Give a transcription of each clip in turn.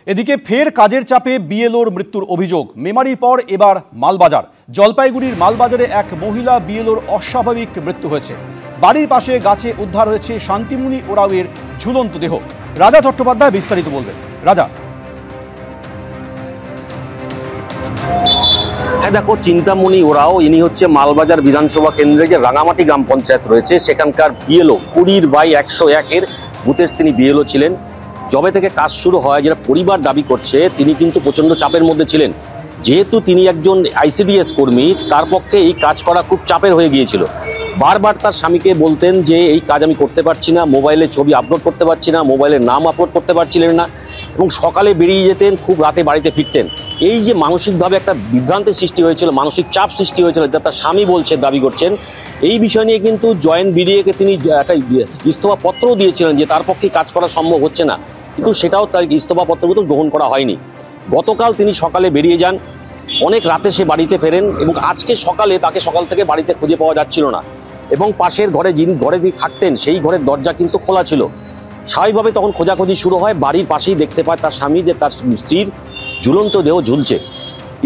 এদিকে ফের কাজের চাপে বিএলওর মৃত্যুর অভিযোগ। মেমারির পর এবার মালবাজার। জলপাইগুড়ির মালবাজারে এক মহিলা বিএলওর অস্বাভাবিক মৃত্যু হয়েছে। বাড়ির পাশে গাছে উদ্ধার হয়েছে শান্তিমুনি ওরাওয়ের ঝুলন্ত দেহ। রাজা চট্টোপাধ্যায় বিস্তারিত বলবেন। রাজা। হ্যাঁ দেখো, চিন্তামণি ওরাও ইনি হচ্ছে মালবাজার বিধানসভা কেন্দ্রে যে রাঙামাটি গ্রাম পঞ্চায়েত রয়েছে সেখানকার বিএলও 20/101-এর বুথের তিনি বিএলও ছিলেন। যবে থেকে কাজ শুরু হয়, যেটা পরিবার দাবি করছে, তিনি কিন্তু প্রচণ্ড চাপের মধ্যে ছিলেন। যেহেতু তিনি একজন আইসিডিএস কর্মী, তার পক্ষে এই কাজ করা খুব চাপের হয়ে গিয়েছিল। বারবার তার স্বামীকে বলতেন যে এই কাজ আমি করতে পারছি না, মোবাইলে ছবি আপলোড করতে পারছি না, মোবাইলের নাম আপলোড করতে পারছিলেন না, এবং সকালে বেরিয়ে যেতেন, খুব রাতে বাড়িতে ফিরতেন। এই যে মানসিকভাবে একটা বিভ্রান্তির সৃষ্টি হয়েছিল, মানসিক চাপ সৃষ্টি হয়েছিল, যা তার স্বামী বলছে, দাবি করছেন। এই বিষয় নিয়ে কিন্তু জয়েন্ট বিডিএকে তিনি একটা ইস্তফাপত্রও দিয়েছিলেন যে তার পক্ষে কাজ করা সম্ভব হচ্ছে না, কিন্তু সেটাও তার ইস্তফাপত্র কিন্তু গ্রহণ করা হয়নি। গতকাল তিনি সকালে বেরিয়ে যান, অনেক রাতে সে বাড়িতে ফেরেন, এবং আজকে সকালে তাকে সকাল থেকে বাড়িতে খুঁজে পাওয়া যাচ্ছিল না। এবং পাশের ঘরে যিনি ঘরে থাকতেন সেই ঘরের দরজা কিন্তু খোলা ছিল। স্বাভাবিকভাবে তখন খোঁজাখুঁজি শুরু হয়। বাড়ির পাশেই দেখতে পায় তার স্বামী যে তার স্ত্রীর ঝুলন্ত দেহ ঝুলছে।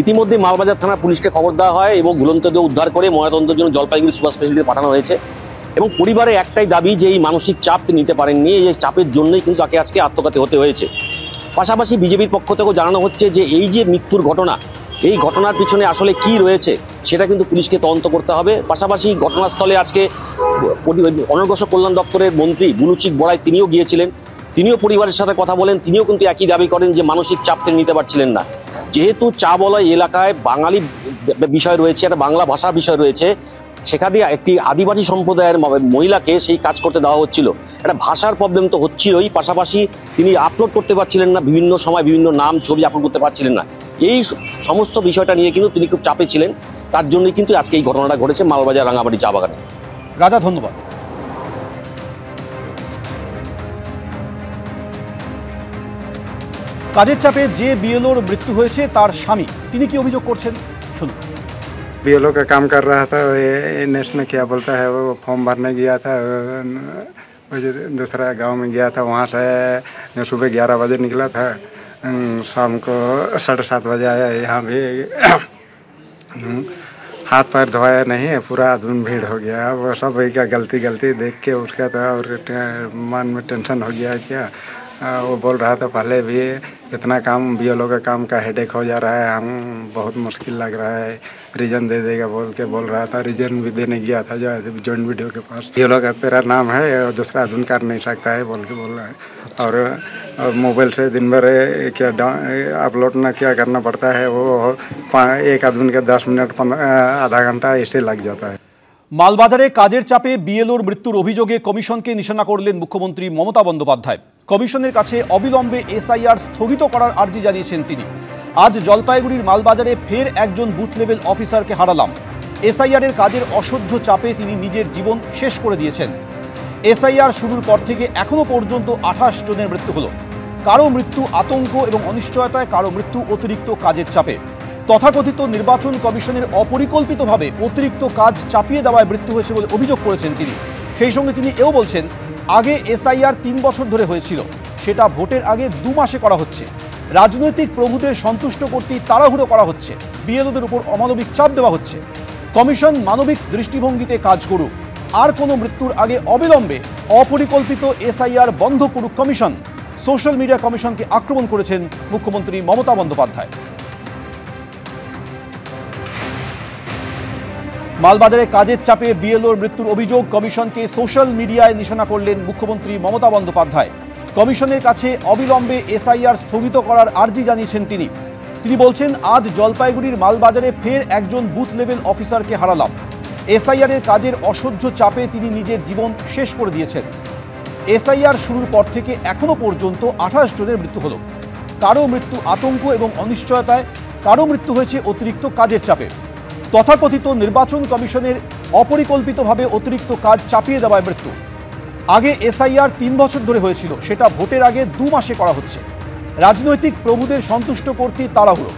ইতিমধ্যে মালবাজার থানা পুলিশকে খবর দেওয়া হয় এবং ঝুলন্ত দেহ উদ্ধার করে ময়নাতদন্তের জন্য জলপাইগুড়ি সুপার স্পেশালিটিতে পাঠানো হয়েছে। এবং পরিবারের একটাই দাবি যে এই মানসিক চাপ তিনি নিতে পারেননি, এই চাপের জন্যই কিন্তু তাকে আজকে আত্মঘাতী হতে হয়েছে। পাশাপাশি বিজেপির পক্ষ থেকেও জানানো হচ্ছে যে এই যে মৃত্যুর ঘটনা, এই ঘটনার পিছনে আসলে কি রয়েছে সেটা কিন্তু পুলিশকে তদন্ত করতে হবে। পাশাপাশি ঘটনাস্থলে আজকে অনগ্রসর কল্যাণ দপ্তরের মন্ত্রী বুলুচিক বড়াই তিনিও গিয়েছিলেন। তিনিও পরিবারের সাথে কথা বলেন। তিনিও কিন্তু একই দাবি করেন যে মানসিক চাপ তিনি নিতে পারছিলেন না। যেহেতু চা বলয় এলাকায় বাঙালি বিষয় রয়েছে, একটা বাংলা ভাষার বিষয় রয়েছে, সেখানে একটি আদিবাসী সম্প্রদায়ের মহিলাকে সেই কাজ করতে দেওয়া হচ্ছিল। একটা ভাষার প্রবলেম তো হচ্ছিলই, পাশাপাশি তিনি আপলোড করতে পারছিলেন না, বিভিন্ন সময় বিভিন্ন নাম ছবি আপলোড করতে পারছিলেন না। এই সমস্ত বিষয়টা নিয়ে কিন্তু তিনি খুব চাপে ছিলেন। তার জন্যই কিন্তু আজকে এই ঘটনাটা ঘটেছে মালবাজার রাঙামাটি চা বাগানে। রাজা, ধন্যবাদ। কাজের চাপে যে বিএলওর मृत्यु হয়েছে তার স্বামী, তিনি কি অভিযোগ করছেন শুনুন। बीएलओ का काम कर रहा था, नेक्स्ट में क्या बोलता है, वो फॉर्म भरने गया था, दूसरा गांव में गया था। वहाँ से सुबह 11 बजे निकला था, शाम को 7:30 बजे आया। यहाँ भी हाथ पैर धोया नहीं है, पूरा आदमी भीड़ हो गया। वो सब का गलती देख के उसका था, और मन में टेंशन हो गया क्या। वो बोल रहा था पहले भी इतना काम बीएलओ का काम का हेडेक हो जा रहा है, हम बहुत मुश्किल लग रहा है, रीजन दे देगा बोल रहा था। रीजन भी देने गया था जो जॉइंट वीडियो के पास। बीएलओ का तेरा नाम है, दूसरा आदमी कर नहीं सकता है बोल रहा है। और मोबाइल से दिन भर क्या अपलोड ना क्या करना पड़ता है, वो एक आदमी का 10 मिनट आधा घंटा ऐसे लग जाता है। মালবাজারে কাজের চাপে বিএলওর মৃত্যুর অভিযোগে কমিশনকে নিশানা করলেন মুখ্যমন্ত্রী মমতা বন্দ্যোপাধ্যায়। কমিশনের কাছে অবিলম্বে এসআইআর স্থগিত করার আর্জি জানিয়েছেন তিনি। আজ জলপাইগুড়ির মালবাজারে ফের একজন বুথ লেভেল অফিসারকে হারালাম। এসআইআরের কাজের অসহ্য চাপে তিনি নিজের জীবন শেষ করে দিয়েছেন। এসআইআর শুরুর পর থেকে এখনো পর্যন্ত 28 জনের মৃত্যু হলো। কারো মৃত্যু আতঙ্ক এবং অনিশ্চয়তায়, কারো মৃত্যু অতিরিক্ত কাজের চাপে। তথাকথিত নির্বাচন কমিশনের অপরিকল্পিতভাবে অতিরিক্ত কাজ চাপিয়ে দেওয়ায় মৃত্যু হয়েছে বলে অভিযোগ করেছেন তিনি। সেই সঙ্গে তিনি এও বলছেন, আগে এসআইআর 3 বছর ধরে হয়েছিল, সেটা ভোটের আগে 2 মাসে করা হচ্ছে। রাজনৈতিক প্রভুদের সন্তুষ্ট করতেই তাড়াহুড়ো করা হচ্ছে, বিএলওদের উপর অমানবিক চাপ দেওয়া হচ্ছে। কমিশন মানবিক দৃষ্টিভঙ্গিতে কাজ করুক, আর কোনো মৃত্যুর আগে অবিলম্বে অপরিকল্পিত এসআইআর বন্ধ করুক কমিশন। সোশ্যাল মিডিয়া কমিশনকে আক্রমণ করেছেন মুখ্যমন্ত্রী মমতা বন্দ্যোপাধ্যায়। মালবাজারে কাজের চাপে বিএলওর মৃত্যুর অভিযোগ, কমিশনকে সোশ্যাল মিডিয়ায় নিশানা করলেন মুখ্যমন্ত্রী মমতা বন্দ্যোপাধ্যায়। কমিশনের কাছে অবিলম্বে এসআইআর স্থগিত করার আর্জি জানিয়েছেন তিনি। তিনি বলছেন, আজ জলপাইগুড়ির মালবাজারে ফের একজন বুথ লেভেল অফিসারকে হারালাম। এসআইআরের কাজের অসহ্য চাপে তিনি নিজের জীবন শেষ করে দিয়েছেন। এসআইআর শুরুর পর থেকে এখনো পর্যন্ত 28 জনের মৃত্যু হলো। কারো মৃত্যু আতঙ্ক এবং অনিশ্চয়তায়, কারো মৃত্যু হয়েছে অতিরিক্ত কাজের চাপে। তথাকথিত নির্বাচন কমিশনের অপরিকল্পিতভাবে অতিরিক্ত কাজ চাপিয়ে দেওয়ায় মৃত্যু। আগে এসআইআর 3 বছর ধরে হয়েছিল, সেটা ভোটের আগে 2 মাসে করা হচ্ছে। রাজনৈতিক প্রভুদের সন্তুষ্ট করতে তাড়াহুড়ো,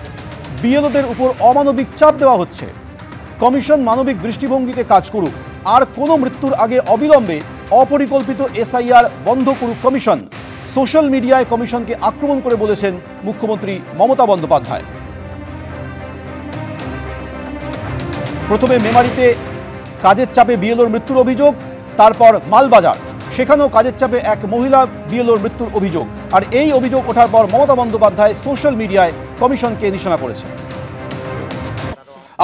বিএলওদের উপর অমানবিক চাপ দেওয়া হচ্ছে। কমিশন মানবিক দৃষ্টিভঙ্গিতে কাজ করুক, আর কোনো মৃত্যুর আগে অবিলম্বে অপরিকল্পিত এসআইআর বন্ধ করুক কমিশন। সোশ্যাল মিডিয়ায় কমিশনকে আক্রমণ করে বলেছেন মুখ্যমন্ত্রী মমতা বন্দ্যোপাধ্যায়। প্রথমে মেমারিতে কাজের চাপে বিএলওর মৃত্যুর অভিযোগ, তারপর মালবাজার, সেখানেও কাজের চাপে এক মহিলা বিএলওর মৃত্যুর অভিযোগ। আর এই অভিযোগ ওঠার পর মমতা বন্দ্যোপাধ্যায় সোশ্যাল মিডিয়ায় কমিশনকে নিশানা করেছেন।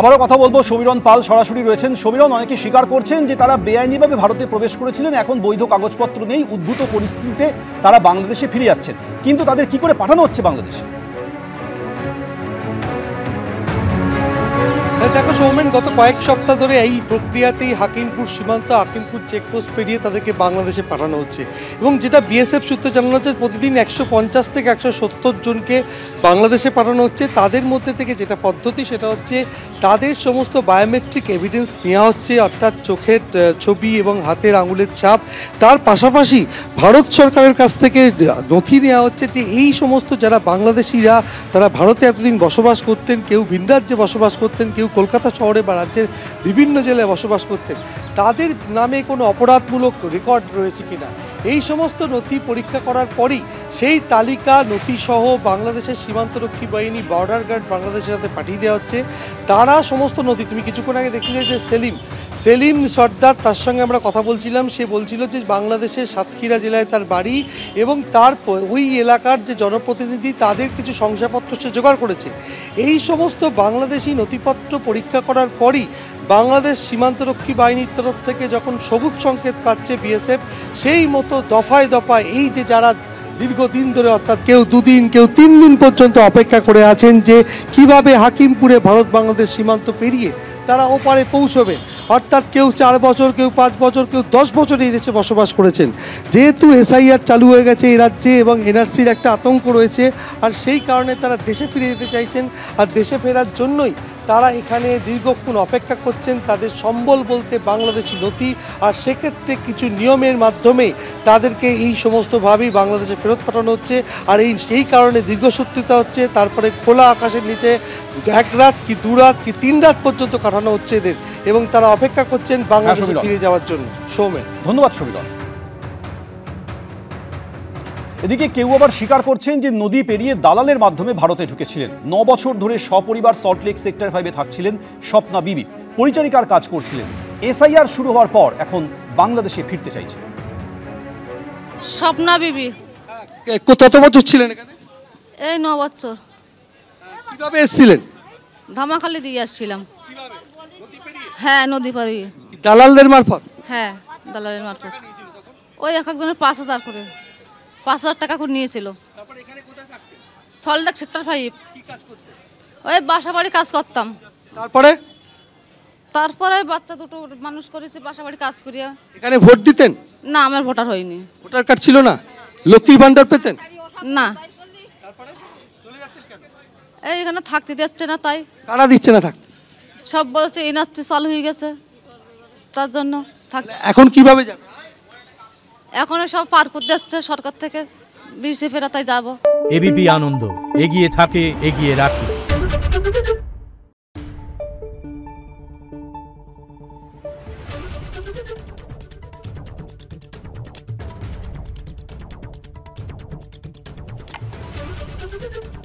আবারও কথা বলবো, সমীরণ পাল সরাসরি রয়েছেন। সমীরণ, অনেকে স্বীকার করছেন যে তারা বেআইনিভাবে ভারতে প্রবেশ করেছিলেন, এখন বৈধ কাগজপত্র নেই, উদ্ভূত পরিস্থিতিতে তারা বাংলাদেশে ফিরে যাচ্ছেন, কিন্তু তাদের কি করে পাঠানো হচ্ছে বাংলাদেশে? দেখো সৌমেন, গত কয়েক সপ্তাহ ধরে এই প্রক্রিয়াতেই হাকিমপুর সীমান্ত, হাকিমপুর চেকপোস্ট পেরিয়ে তাদেরকে বাংলাদেশে পাঠানো হচ্ছে। এবং যেটা বিএসএফ সূত্রে জানানো হচ্ছে, প্রতিদিন 150 থেকে 170 জনকে বাংলাদেশে পাঠানো হচ্ছে। তাদের মধ্যে থেকে যেটা পদ্ধতি সেটা হচ্ছে তাদের সমস্ত বায়োমেট্রিক এভিডেন্স নেওয়া হচ্ছে, অর্থাৎ চোখের ছবি এবং হাতের আঙুলের ছাপ। তার পাশাপাশি ভারত সরকারের কাছ থেকে নথি নেওয়া হচ্ছে যে এই সমস্ত যারা বাংলাদেশিরা তারা ভারতে এতদিন বসবাস করতেন, কেউ ভিন রাজ্যে বসবাস করতেন, কেউ কলকাতা শহরে বা রাজ্যের বিভিন্ন জেলায় বসবাস করতেন, তাদের নামে কোনো অপরাধমূলক রেকর্ড রয়েছে কিনা, এই সমস্ত নথি পরীক্ষা করার পরই সেই তালিকা নথিসহ বাংলাদেশের সীমান্তরক্ষী বাহিনী, বর্ডার গার্ড বাংলাদেশের হাতে পাঠিয়ে দেওয়া হচ্ছে। তারা সমস্ত নথি, তুমি কিছুক্ষণ আগে দেখলে যে সেলিম সর্দার, তার সঙ্গে আমরা কথা বলছিলাম, সে বলছিল যে বাংলাদেশের সাতক্ষীরা জেলায় তার বাড়ি এবং তার ওই এলাকার যে জনপ্রতিনিধি তাদের কিছু শংসাপত্র সে জোগাড় করেছে। এই সমস্ত বাংলাদেশি নথিপত্র পরীক্ষা করার পরই বাংলাদেশ সীমান্তরক্ষী বাহিনীর তরফ থেকে যখন সবুজ সংকেত পাচ্ছে বিএসএফ, সেই মতো দফায় দফায় এই যে যারা দীর্ঘদিন ধরে, অর্থাৎ কেউ 2 দিন কেউ 3 দিন পর্যন্ত অপেক্ষা করে আছেন যে কিভাবে হাকিমপুরে ভারত বাংলাদেশ সীমান্ত পেরিয়ে তারা ওপারে পৌঁছবে, অর্থাৎ কেউ 4 বছর, কেউ 5 বছর, কেউ 10 বছর এই দেশে বসবাস করেছেন। যেহেতু এসআইআর চালু হয়ে গেছে এই রাজ্যে এবং এনআরসির একটা আতঙ্ক রয়েছে, আর সেই কারণে তারা দেশে ফিরে যেতে চাইছেন। আর দেশে ফেরার জন্যই তারা এখানে দীর্ঘক্ষণ অপেক্ষা করছেন। তাদের সম্বল বলতে বাংলাদেশি নথি, আর সেক্ষেত্রে কিছু নিয়মের মাধ্যমে তাদেরকে এই সমস্তভাবেই বাংলাদেশে ফেরত পাঠানো হচ্ছে। আর সেই কারণে দীর্ঘসূত্রিতা হচ্ছে, তারপরে খোলা আকাশের নিচে 1 রাত কি 2 রাত কি 3 রাত পর্যন্ত কাটানো হচ্ছে এদের, এবং তারা অপেক্ষা করছেন বাংলাদেশে ফিরে যাওয়ার জন্য। সৌমেন, ধন্যবাদ সমীরণ। এদিকে কেউ আবার স্বীকার করছেন যে নদী পেরিয়ে দালালের মাধ্যমে ভারতে ঢুকেছিলেন। 9 বছর ধরে সপরিবার সল্টলেক সেক্টর 5-এ থাকছিলেন স্বপ্না বিবি, পরিচারিকার কাজ করছিলেন। এসআইআর শুরু হওয়ার পর এখন বাংলাদেশে ফিরতে চাইছেন। স্বপ্না বিবি কত বছর ছিলেন এখানে? এই 9 বছর। কিভাবে এসেছিলেন? ধামাখালি দিয়ে আসছিলাম। হ্যাঁ, নদী পাড়িয়ে। দালালদের মারফত? হ্যাঁ, দালালের মারফত। ওই এক একজনের 5,000 করে, 5,000 টাকা করে নিয়েছিল। সল্টলেক সেক্টর 5। ওই বাসা বাড়ি কাজ করতাম। তারপরে বাচ্চা দুটো মানুষ করেছি, বাসা বাড়ি কাজ করিয়া। এখানে ভোট দিতেন? না, আমার ভোটার হয়নি। ভোটার কার্ড ছিল না? লক্ষ্মীর ভান্ডার পেতেন না। এই এখানে থাকতে দিচ্ছে না, তাই। কারা দিচ্ছে না থাকতে? সব বলছে এনআরসি চালু হয়ে গেছে, তার জন্য থাক। এখন কিভাবে যাবে? এখন সব পার করতে যাচ্ছে সরকার থেকে, বিসি ফেরা, তাই যাবো। এবিপি আনন্দ, এগিয়ে থাকে, এগিয়ে রাখে। Thank you.